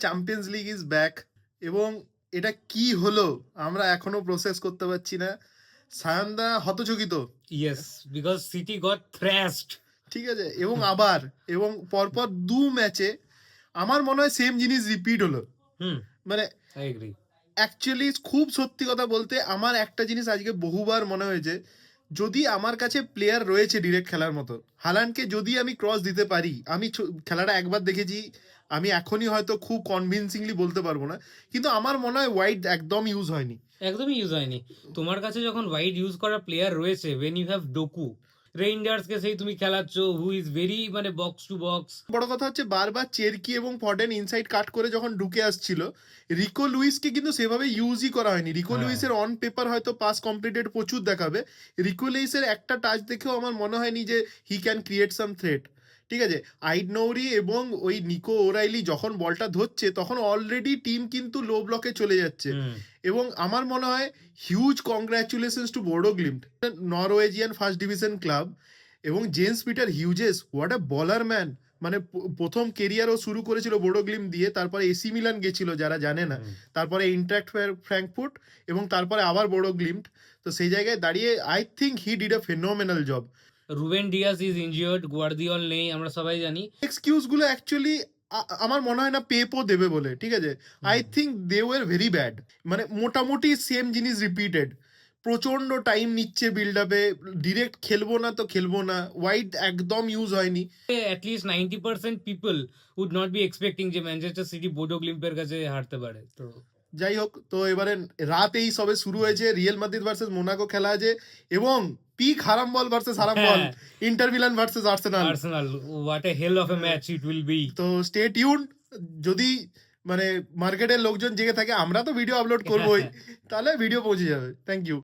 Champions league is back, এবং এটা কি হলো আমরা এখনো প্রসেস করতে পারছি না। সায়নদা হতচকিত, Yes, because City got thrashed. ঠিক আছে, এবং পরপর 2 ম্যাচে আমার মনে হয় সেম জিনিস রিপিট হলো। মানে I agree. অ্যাকচুয়ালি খুব সত্যি কথা বলতে আমার একটা জিনিস আজকে বহুবার মনে হয়েছে, যদি আমার কাছে প্লেয়ার রয়েছে ডিরেক্ট খেলার মতো, হালান্ডকে যদি আমি ক্রস দিতে পারি, আমি খেলাটা একবার দেখেছি, আমি এখনই হয়তো খুব কনভিনসিংলি বলতে পারবো না, কিন্তু আমার মনে হয় ওয়াইড একদম ইউজ হয়নি। একদমই ইউজ হয়নি। তোমার কাছে যখন ওয়াইড ইউজ করা প্লেয়ার রয়েছে, when you have ডোকু, রেইন্ডার্সকে সেই তুমি খেলাচ্ছ, হু ইজ ভেরি মানে বক্স টু বক্স। বড় কথা হচ্ছে বারবার চেরকি এবং ফডেন ইনসাইড কাট করে যখন ঢুকে আসছিল, রিকো লুইসকে কিন্তু সেভাবে ইউজই করা হয়নি। রিকো লুইসের অন পেপার হয়তো পাস কমপ্লিটেড প্রচুর দেখাবে, রিকো লুইসের একটা টাচ দেখেও আমার মনে হয়নি যে he can create some threat. ঠিক আছে, আইড নৌরি এবং ওই নিকো ওরাইলি যখন বলটা ধরছে তখন অলরেডি টিম কিন্তু লো ব্লকে চলে যাচ্ছে, এবং আমার মনে হয় huge congratulations to Bodo Glimt, Norwegian first division club, এবং James Peter Hughes, what a baller man. মানে প্রথম কেরিয়ারও শুরু করেছিল বোর্ডো গ্লিম দিয়ে, তারপরে এসি মিলান গেছিল যারা জানে না, তারপরে ইন্ট্রাক্ট ফ্র্যাঙ্কফুর্ট, এবং তারপরে আবার বোর্ডো গ্লিম্ট। তো সেই জায়গায় দাঁড়িয়ে I think he did a phenomenal job. Ruben Dias is injured, Guardiola নেই, আমরা সবাই জানি। এক্সকিউজ গুলো অ্যাকচুয়ালি আমার মনে হয় না পেপও দেবে বলে, ঠিক আছে। I think they were very bad, মানে মোটামুটি সেম জিনিস রিপিটেড, প্রচন্ড টাইম নিচ্ছে বিল্ড আপে, ডিরেক্ট খেলবো না তো খেলবো না, ওয়াইড একদম ইউজ হয়নি। At least 90% people would not be expecting যে ম্যানচেস্টার সিটি বোডো গ্লিম্পের কাছে হারতে পারে। তো যাই হোক, তো এবারে রাত এই সবে শুরু হয়েছে, রিয়েল মাদ্রিদ ভার্সেস মোনাকো খেলা আছে, এবং পিক হারামবল ভার্সেস হারামবল, Inter Milan versus Arsenal. What a hell of a match it will be. তো স্টে টিউন, যদি মানে মার্কেটের লোকজন জেগে থাকে, আমরা তো ভিডিও আপলোড করবোই, তাহলে ভিডিও পৌঁছে যাবে। Thank you.